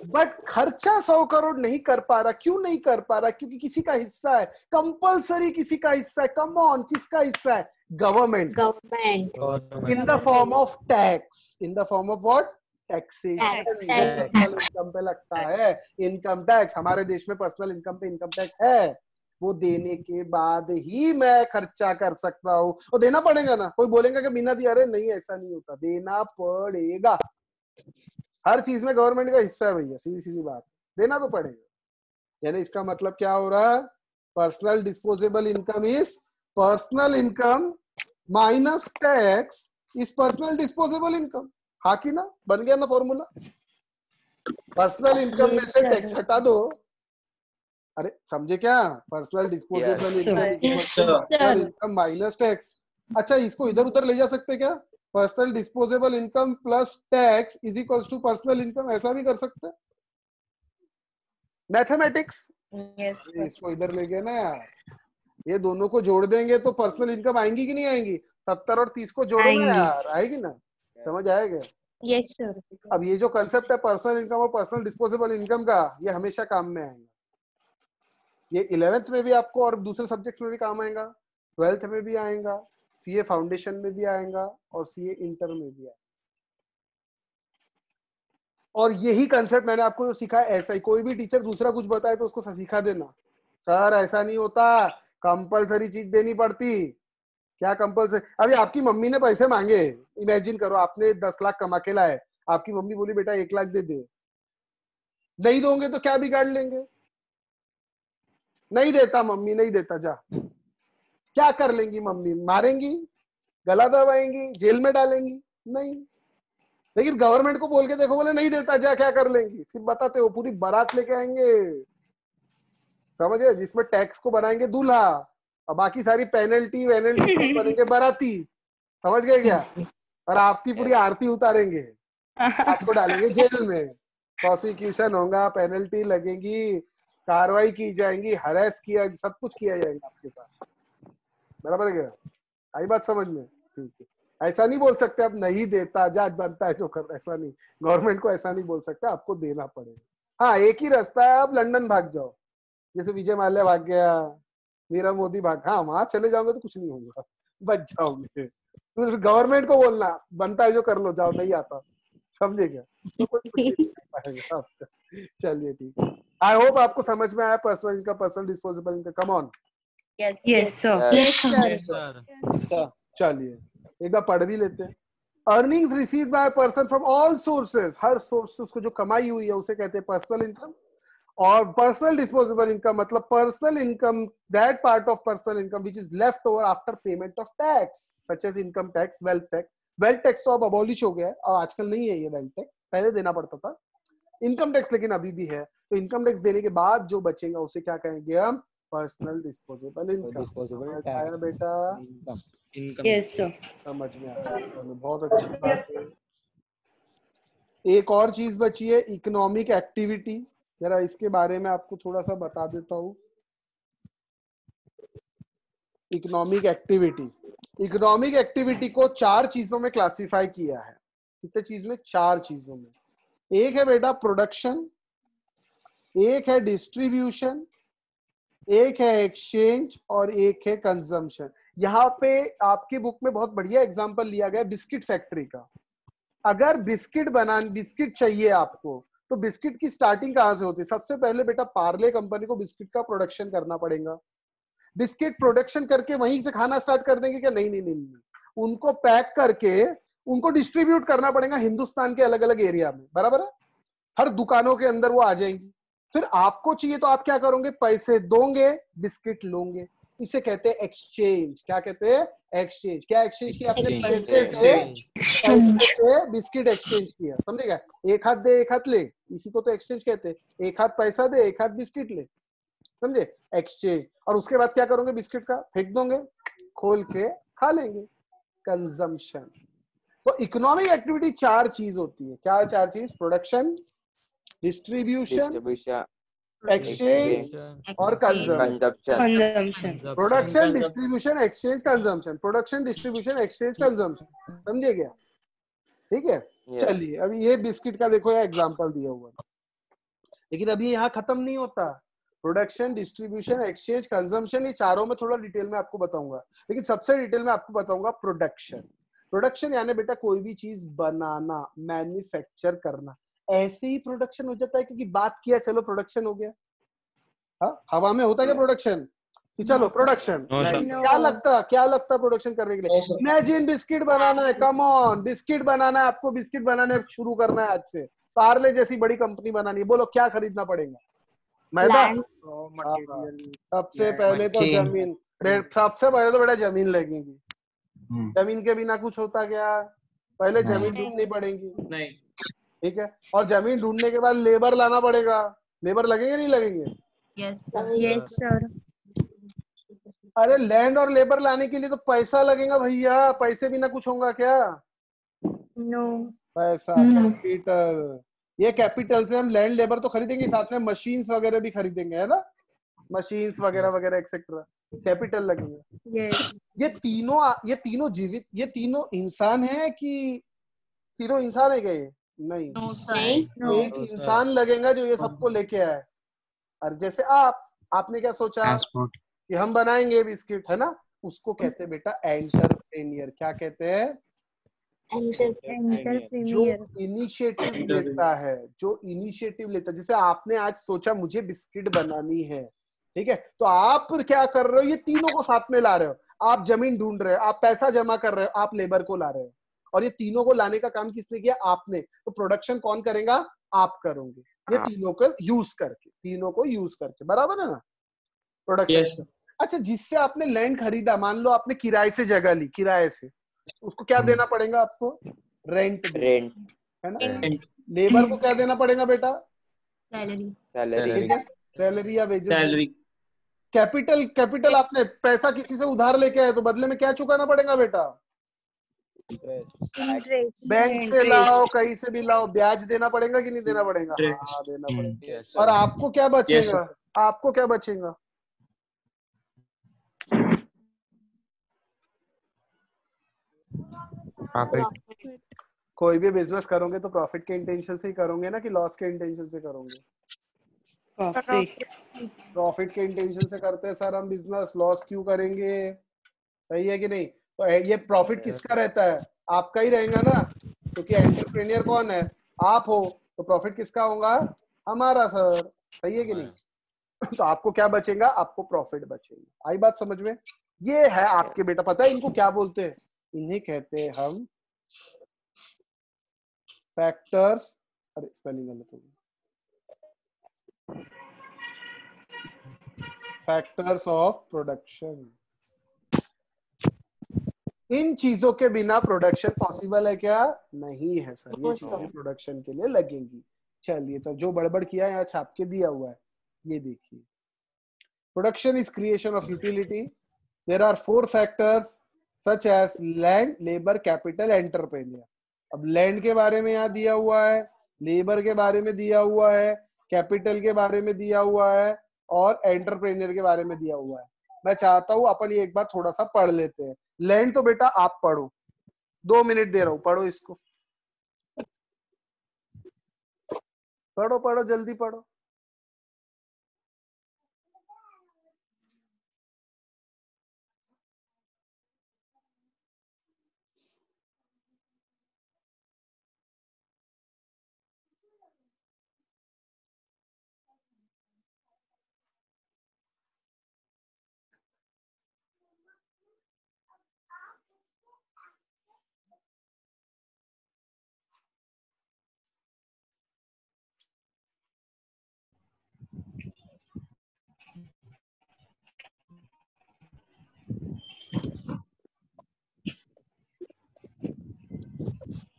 बट खर्चा 100 करोड़ नहीं कर पा रहा। क्यों नहीं कर पा रहा? क्योंकि किसी का हिस्सा है, कंपलसरी किसी का हिस्सा है। कम ऑन, किसका हिस्सा है? Government, in the form of tax, in the form of what? Taxation. Personal income पे लगता है इनकम टैक्स। हमारे देश में पर्सनल इनकम पे इनकम टैक्स है, वो देने के बाद ही मैं खर्चा कर सकता हूँ। और देना पड़ेगा ना, कोई बोलेगा कि बिना दिया, अरे नहीं ऐसा नहीं होता, देना पड़ेगा। हर चीज में गवर्नमेंट का हिस्सा है भैया, सीधी सीधी बात, देना तो पड़ेगा। यानी इसका मतलब क्या हो रहा है? Personal disposable income is personal income minus tax is personal disposable income. हाँ कि ना? बन गया ना फॉर्मूला? पर्सनल इनकम में से टैक्स हटा दो। अरे समझे क्या? Personal disposable income minus tax. अच्छा, इसको इधर उधर ले जा सकते क्या? Personal disposable income plus tax is equals to personal income, ऐसा भी कर सकते हैं। मैथमेटिक्स। इसको इधर ले गए ना यार, ये दोनों को जोड़ देंगे तो पर्सनल इनकम आएंगी कि नहीं आएंगी? 70 और 30 को जोड़ो ना यार, आएगी ना? समझ आएगा? Yes sir. अब ये जो कंसेप्ट है पर्सनल इनकम और पर्सनल डिस्पोजेबल इनकम का, ये हमेशा काम में आएगा। ये 11th में भी आपको और दूसरे सब्जेक्ट्स में भी काम आएगा, 12th में भी आएगा, सीए फाउंडेशन में भी आएगा और सीए इंटर में भी आएगा। और यही कंसेप्ट मैंने आपको जो सिखाया, ऐसा ही कोई भी टीचर दूसरा कुछ बताए तो उसको सिखा देना, सर ऐसा नहीं होता, कंपलसरी चीज देनी पड़ती। क्या कंपलसरी? अभी आपकी मम्मी ने पैसे मांगे, इमेजिन करो आपने 10 लाख कमा के लाए, आपकी मम्मी बोली बेटा 1 लाख दे दे, नहीं दोगे तो क्या बिगाड़ लेंगे? नहीं देता मम्मी, नहीं देता, जा। क्या कर लेंगी मम्मी? मारेंगी, गला दबाएंगी, जेल में डालेंगी? नहीं। लेकिन गवर्नमेंट को बोल के देखो, बोले नहीं देता, जा, क्या कर लेंगी? फिर बताते हो पूरी बारात लेके आएंगे, समझे, जिसमें टैक्स को बनाएंगे दूल्हा और बाकी सारी पेनल्टी वेनल्टी बनेंगे बाराती। समझ गए क्या? और आपकी पूरी आरती उतारेंगे, आपको डालेंगे जेल में, प्रोसिक्यूशन होगा, पेनल्टी लगेगी, कार्रवाई की जाएंगी, हरेस किया, सब कुछ किया जाएगा आपके साथ। बराबर है क्या? आई बात समझ में? ठीक है। ऐसा नहीं बोल सकते अब नहीं देता, जाज बनता है जो कर, ऐसा नहीं, गवर्नमेंट को ऐसा नहीं बोल सकता, आपको देना पड़ेगा। हाँ, एक ही रास्ता है, आप लंदन भाग जाओ, जैसे विजय माल्या भाग गया, नीरव मोदी भाग, हाँ वहां चले जाओगे तो कुछ नहीं होगा, बच जाओगे। फिर गवर्नमेंट को बोलना बनता है जो कर लो, जाओ, नहीं आता, समझे क्या? तो कोई कुछ नहीं कर पाएगा आपका। चलिए ठीक है। आई होप आपको समझ में आया personal income, personal disposable income. Come on, Yes, sir. चलिए एक बार पढ़ भी लेते हैं। Earnings received by person from all sources, हर सोर्सेज को जो कमाई हुई है उसे कहते हैं पर्सनल इनकम। और पर्सनल डिस्पोजेबल इनकम मतलब personal income, that part of personal income which is left over after payment of tax such as income tax, wealth tax. Wealth tax तो अब अबॉलिश हो गया है और आजकल नहीं है ये वेल्थ टैक्स, पहले देना पड़ता था। इनकम टैक्स लेकिन अभी भी है, तो इनकम टैक्स देने के बाद जो बचेगा उसे क्या कहेंगे हम? Personal disposable income. आया बेटा? Yes, sir. समझ में आया, बहुत अच्छी बात है। एक और चीज बची है, इकोनॉमिक एक्टिविटी। जरा इसके बारे में आपको थोड़ा सा बता देता हूँ। इकोनॉमिक एक्टिविटी, इकोनॉमिक एक्टिविटी को 4 चीजों में क्लासिफाई किया है। कितने चीज में? 4 चीजों में। एक है बेटा प्रोडक्शन, एक है डिस्ट्रीब्यूशन, एक है एक्सचेंज और एक है कंजम्पशन। यहाँ पे आपकी बुक में बहुत बढ़िया एग्जांपल लिया गया बिस्किट फैक्ट्री का। अगर बिस्किट चाहिए आपको, तो बिस्किट की स्टार्टिंग कहाँ से होती है? सबसे पहले बेटा पार्ले कंपनी को बिस्किट का प्रोडक्शन करना पड़ेगा। बिस्किट प्रोडक्शन करके वहीं से खाना स्टार्ट कर देंगे क्या? नहीं नहीं नहीं, नहीं। उनको पैक करके उनको डिस्ट्रीब्यूट करना पड़ेगा हिंदुस्तान के अलग अलग एरिया में, बराबर है? हर दुकानों के अंदर वो आ जाएंगी। फिर आपको चाहिए तो आप क्या करोगे? पैसे दोगे, बिस्किट लोगे। इसे कहते हैं एक्सचेंज। क्या कहते हैं? एक्सचेंज। क्या एक्सचेंज किया आपने? पैसे से बिस्किट एक्सचेंज किया, समझेगा? एक हाथ दे एक हाथ ले, इसी को तो एक्सचेंज कहते हैं। एक हाथ पैसा दे एक हाथ बिस्किट ले, समझे? एक्सचेंज। और उसके बाद क्या करोगे? बिस्किट का फेंक दोगे, खोल के खा लेंगे। कंजम्पशन। तो इकोनॉमिक एक्टिविटी 4 चीज होती है। क्या 4 चीज? प्रोडक्शन, डिस्ट्रीब्यूशन, एक्सचेंज और consumption. Production, distribution, exchange, consumption. Production, distribution, exchange, consumption. समझे क्या? ठीक है। चलिए अभी ये बिस्किट का देखो, ये एग्जांपल दिया हुआ है, लेकिन अभी यहाँ खत्म नहीं होता। प्रोडक्शन, डिस्ट्रीब्यूशन, एक्सचेंज, कंजम्पशन, ये चारों में थोड़ा डिटेल में आपको बताऊंगा, लेकिन सबसे डिटेल में आपको बताऊंगा प्रोडक्शन। प्रोडक्शन यानी बेटा कोई भी चीज बनाना, मैन्युफैक्चर करना। ऐसे ही प्रोडक्शन हो जाता है क्योंकि बात किया, चलो प्रोडक्शन हो गया। हाँ, हवा में होता है क्या प्रोडक्शन? कि चलो प्रोडक्शन क्या लगता प्रोडक्शन करने के लिए? इमेजिन बिस्किट बनाना है, कम ऑन, बिस्किट बनाना है आपको, बिस्किट बनाने शुरू करना है आज से। पार्ले जैसी बड़ी कंपनी बनानी है, बोलो क्या खरीदना पड़ेगा? मैदा? सबसे पहले तो जमीन, सबसे पहले तो बेटा जमीन लगेगी। जमीन के बिना कुछ होता क्या? पहले जमीन ढूंढनी पड़ेगी। नहीं, ठीक है। और जमीन ढूंढने के बाद लेबर लाना पड़ेगा। लेबर लगेंगे नहीं लगेंगे? Yes, sir. अरे लैंड और लेबर लाने के लिए तो पैसा लगेगा भैया, पैसे बिना कुछ होगा क्या? No. पैसा, कैपिटल। ये कैपिटल से हम लैंड लेबर तो खरीदेंगे, साथ में मशीन्स वगैरह भी खरीदेंगे, है ना? मशीन्स वगैरह वगैरह एक्सेट्रा, कैपिटल लगेगा। Yes. ये तीनों जीवित, ये तीनों इंसान है कि तीनों इंसान है क्या ये? नहीं, एक इंसान लगेगा जो ये सबको लेके आए। और जैसे आपने क्या सोचा कि हम बनाएंगे बिस्किट, है ना? उसको कहते हैं बेटा एंटरप्रेन्योर। क्या कहते हैं? जो इनिशिएटिव लेता है, जो इनिशिएटिव लेता है। जैसे आपने आज सोचा मुझे बिस्किट बनानी है, ठीक है, तो आप क्या कर रहे हो? ये तीनों को साथ में ला रहे हो। आप जमीन ढूंढ रहे हो, आप पैसा जमा कर रहे हो, आप लेबर को ला रहे हो, और ये तीनों को लाने का काम किसने किया? आपने। तो प्रोडक्शन कौन करेगा? आप करोगे, ये तीनों को यूज करके, बराबर है ना? प्रोडक्शन। अच्छा, जिससे आपने लैंड खरीदा, मान लो आपने किराए से जगह ली, किराए से, उसको क्या देना पड़ेगा आपको? रेंट, है ना? लेबर को क्या देना पड़ेगा बेटा? सैलरी या वेजेस। कैपिटल आपने पैसा किसी से उधार लेके आए, तो बदले में क्या चुकाना पड़ेगा बेटा? बैंक से लाओ, कहीं से भी लाओ, ब्याज देना पड़ेगा कि नहीं देना पड़ेगा? हाँ, देना पड़ेगा। और आपको क्या बचेगा? आपको क्या बचेगा? प्रॉफिट। कोई भी बिजनेस करोगे तो प्रॉफिट के इंटेंशन से ही करोगे ना, कि लॉस के इंटेंशन से करोगे? प्रॉफिट के इंटेंशन से करते हैं सर हम बिजनेस, लॉस क्यों करेंगे? सही है कि नहीं? तो ये प्रॉफिट किसका रहता है? आपका ही रहेगा ना, क्योंकि एंटरप्रेन्योर कौन है? आप हो। तो प्रॉफिट किसका होगा? हमारा सर। सही है कि नहीं? तो आपको क्या बचेगा? आपको प्रॉफिट बचेगा। आई बात समझ में? ये है आपके बेटा, पता है इनको क्या बोलते हैं? इन्हें कहते हैं हम फैक्टर्स, अरे स्पेलिंग गलत हो गई, फैक्टर्स ऑफ प्रोडक्शन। इन चीजों के बिना प्रोडक्शन पॉसिबल है क्या? नहीं है सर, ये चीजें प्रोडक्शन के लिए लगेंगी। चलिए, तो जो बड़बड़ किया है यहाँ छाप के दिया हुआ है, ये देखिए। Production is creation of utility. There are 4 factors such as land, labour, capital, entrepreneur. अब लैंड के बारे में यहाँ दिया हुआ है, लेबर के बारे में दिया हुआ है, कैपिटल के बारे में दिया हुआ है और एंटरप्रेन्योर के बारे में दिया हुआ है। मैं चाहता हूं अपन ये एक बार थोड़ा सा पढ़ लेते हैं। लैंड तो बेटा आप पढ़ो, 2 मिनट दे रहा हूं, पढ़ो इसको, पढ़ो पढ़ो जल्दी पढ़ो।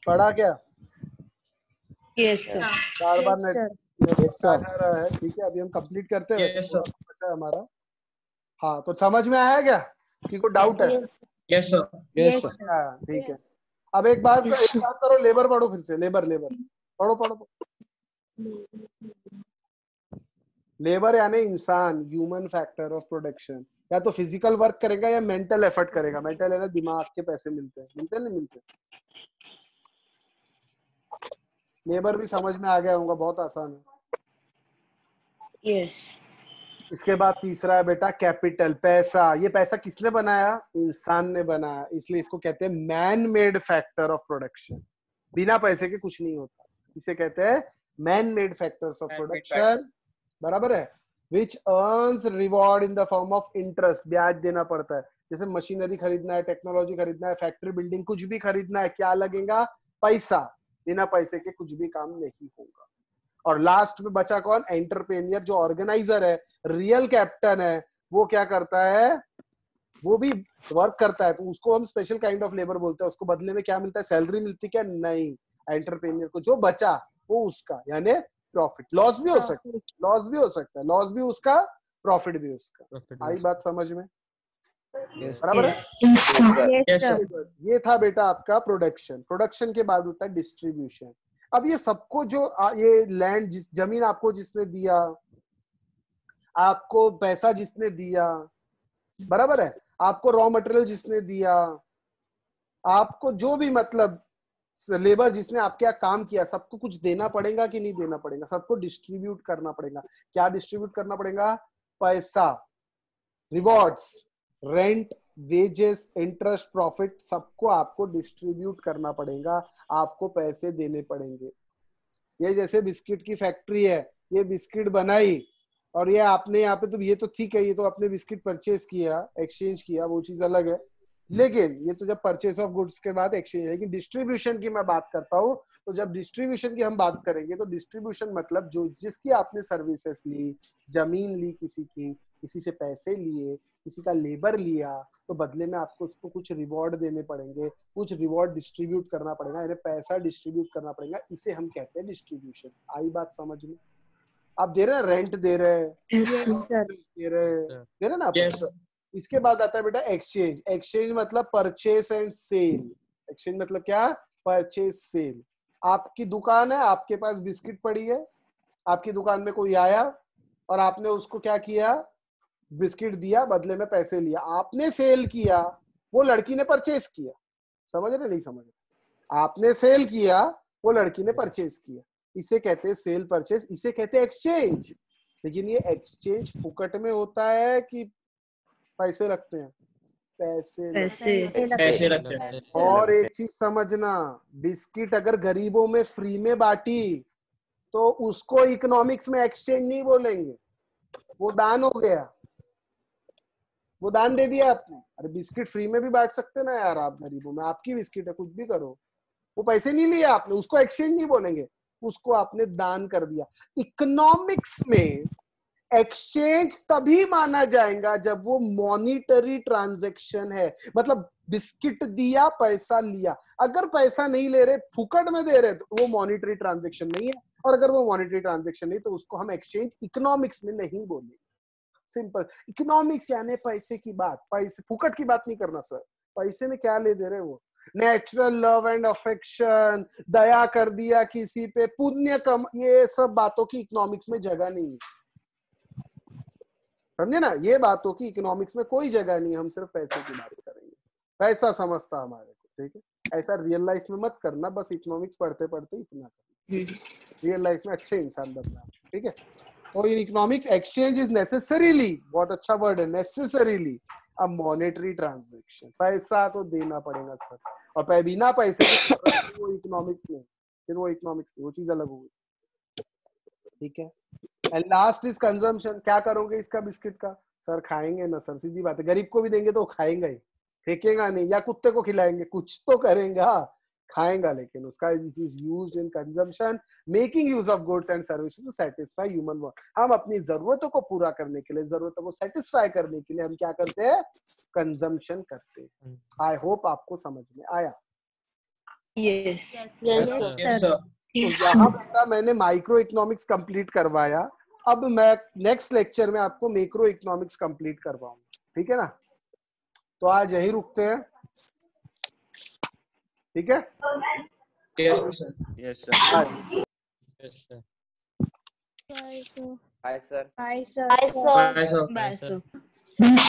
पढ़ा क्या? Yes, sir. बार बार Yes, sir. नेट आ रहा है, ठीक है। अभी हम कंप्लीट करते हैं, वैसे थोड़ा सा बचा है हमारा। हाँ, तो समझ में आया क्या? कि कोई डाउट है? Yes sir. Yes, sir. हाँ, ठीक है। अब एक काम करो, लेबर पढ़ो फिर से, लेबर पढ़ो पढ़ो। लेबर यानी इंसान, ह्यूमन फैक्टर ऑफ प्रोडक्शन। या तो फिजिकल वर्क करेगा या मेंटल एफर्ट करेगा। मेंटल है ना, दिमाग के पैसे मिलते हैं, नहीं मिलते? लेबर भी समझ में आ गया होगा, बहुत आसान है। Yes. इसके बाद तीसरा है बेटा कैपिटल, पैसा। ये पैसा किसने बनाया? इंसान ने बनाया, इसलिए इसको कहते हैं man made factor of production. बिना पैसे के कुछ नहीं होता, इसे कहते हैं man made factors of production. बराबर है? Which earns reward in the form of interest, ब्याज देना पड़ता है। जैसे मशीनरी खरीदना है, टेक्नोलॉजी खरीदना है, फैक्ट्री बिल्डिंग कुछ भी खरीदना है, क्या लगेगा? पैसा। बिना पैसे के कुछ भी काम नहीं होगा। और लास्ट में बचा कौन? एंटरप्रेन्योर, जो ऑर्गेनाइजर है, रियल कैप्टन है। वो क्या करता है? वो भी वर्क करता है, तो उसको हम स्पेशल काइंड ऑफ लेबर बोलते हैं। उसको बदले में क्या मिलता है? सैलरी मिलती क्या? नहीं। एंटरप्रेन्योर को जो बचा वो उसका, यानी प्रॉफिट। लॉस भी हो सकता है, लॉस भी उसका, प्रॉफिट भी उसका। आई बात समझ में? बराबर है? Yes, sir. ये था बेटा आपका प्रोडक्शन। प्रोडक्शन के बाद होता है डिस्ट्रीब्यूशन। अब ये सबको जो ये लैंड, जिस जमीन आपको जिसने दिया, आपको पैसा जिसने दिया, बराबर है, आपको रॉ मटेरियल जिसने दिया, आपको जो भी मतलब लेबर जिसने आपके यहाँ काम किया, सबको कुछ देना पड़ेगा कि नहीं देना पड़ेगा? सबको डिस्ट्रीब्यूट करना पड़ेगा। क्या डिस्ट्रीब्यूट करना पड़ेगा? पैसा, rewards, rent, wages, interest, profit, सबको आपको डिस्ट्रीब्यूट करना पड़ेगा। आपको पैसे देने पड़ेंगे। ये जैसे बिस्किट की फैक्ट्री है, ये बिस्किट बनाई और ये आपने यहाँ पे, तो ये तो ठीक है, ये तो आपने बिस्किट परचेज किया, एक्सचेंज किया, वो चीज अलग है। लेकिन ये तो जब परचेज ऑफ गुड्स के बाद एक्सचेंज है। लेकिन डिस्ट्रीब्यूशन की मैं बात करता हूँ, तो जब डिस्ट्रीब्यूशन की हम बात करेंगे तो डिस्ट्रीब्यूशन मतलब जो जिसकी आपने सर्विसेज ली, जमीन ली, किसी से पैसे लिए, किसी का लेबर लिया, तो बदले में आपको उसको कुछ रिवॉर्ड देने पड़ेंगे, कुछ रिवॉर्ड डिस्ट्रीब्यूट करना पड़ेगा, यानी पैसा डिस्ट्रीब्यूट करना पड़ेगा। इसे हम कहते हैं डिस्ट्रीब्यूशन। आई बात समझ में? आप दे रहे हैं, रेंट दे रहे हैं, दे रहे ना आप। इसके बाद आता है बेटा एक्सचेंज। एक्सचेंज मतलब परचेस एंड सेल। एक्सचेंज मतलब क्या? Purchase cell. आपकी दुकान है, आपके पास बिस्किट पड़ी है, आपकी दुकान में कोई आया और आपने उसको क्या किया? बिस्किट दिया, बदले में पैसे लिया, आपने सेल किया, वो लड़की ने परचेस किया। समझ रहे नहीं समझ रहे? आपने सेल किया, वो लड़की ने परचेस किया। इसे कहते हैं सेल परचेस, इसे कहते हैं एक्सचेंज। लेकिन ये एक्सचेंज फुकट में होता है कि पैसे लगते हैं? पैसे लगते हैं। और एक चीज समझना, बिस्किट अगर गरीबों में फ्री में बांटी तो उसको इकोनॉमिक्स में एक्सचेंज नहीं बोलेंगे, वो दान हो गया, वो दान दे दिया आपने। अरे बिस्किट फ्री में भी बांट सकते ना यार आप गरीबों में, आपकी बिस्किट है, कुछ भी करो, वो पैसे नहीं लिए आपने, उसको एक्सचेंज नहीं बोलेंगे, उसको आपने दान कर दिया। इकोनॉमिक्स में एक्सचेंज तभी माना जाएगा जब वो मॉनिटरी ट्रांजैक्शन है, मतलब बिस्किट दिया पैसा लिया। अगर पैसा नहीं ले रहे, फुकट में दे रहे, तो वो मॉनिटरी ट्रांजैक्शन नहीं है, और अगर वो मॉनिटरी ट्रांजैक्शन नहीं तो उसको हम एक्सचेंज इकोनॉमिक्स में नहीं बोलेंगे। सिंपल। इकोनॉमिक्स यानी पैसे की बात, पैसे फुकट की बात नहीं करना सर। पैसे में क्या ले दे रहे वो, नेचुरल लव एंड अफेक्शन, दया कर दिया किसी पे, पुण्य कम, ये सब बातों की इकोनॉमिक्स में जगह नहीं है, समझे ना, ये बातों की इकोनॉमिक्स में कोई जगह नहीं है। हम सिर्फ पैसे की बात करेंगे, पैसा समझता हमारे को, ठीक है। ऐसा रियल लाइफ में मत करना, बस इकोनॉमिक्स पढ़ते पढ़ते इतना करना, रियल लाइफ में अच्छे इंसान बनना, ठीक है। तो in economics exchange is necessarily, बहुत अच्छा वर्ड है, नेसेसरीली अ मॉनेटरी ट्रांजैक्शन। पैसा तो देना पड़ेगा सर, और बिना पैसे के वो इकोनॉमिक्स में, फिर वो इकोनॉमिक्स, वो चीज अलग होगी, ठीक है। And last is consumption. क्या करोगे इसका बिस्किट का? सर खाएंगे ना सर, सीधी बात है, गरीब को भी देंगे तो खाएंगा ही, फेंकेगा नहीं, या कुत्ते को खिलाएंगे, कुछ तो करेगा, खाएंगा, लेकिन उसका is used in consumption, making use of goods and services to satisfy human want. हम अपनी जरूरतों को पूरा करने के लिए, जरूरतों को सेटिस्फाई करने के लिए हम क्या करते हैं? कंजम्पशन करते हैं। आई होप आपको समझ में आया। Yes. Yes, Yes, sir. sir. तो यहाँ बेटा मैंने माइक्रो इकोनॉमिक्स कंप्लीट करवाया, अब मैं नेक्स्ट लेक्चर में आपको मैक्रो इकोनॉमिक्स कंप्लीट करवाऊंगा, ठीक है ना। तो आज यही रुकते हैं, ठीक है। Yes, sir. Yes, sir. Bye. Yes, sir. Bye, sir. Hi, sir. Bye, sir. Bye, sir. Bye, sir. Bye, sir. sir.